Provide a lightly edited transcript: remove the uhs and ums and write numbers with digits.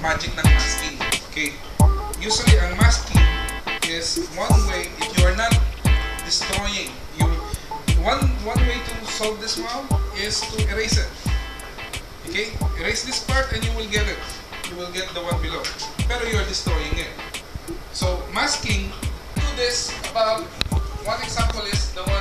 magic ng masking. Okay? Usually, ang masking is one way, if you are not destroying, one way to solve this one is to erase it. Okay? Erase this part and you will get it. You will get the one below. Pero you are destroying it. So, masking, do this about, one example is the one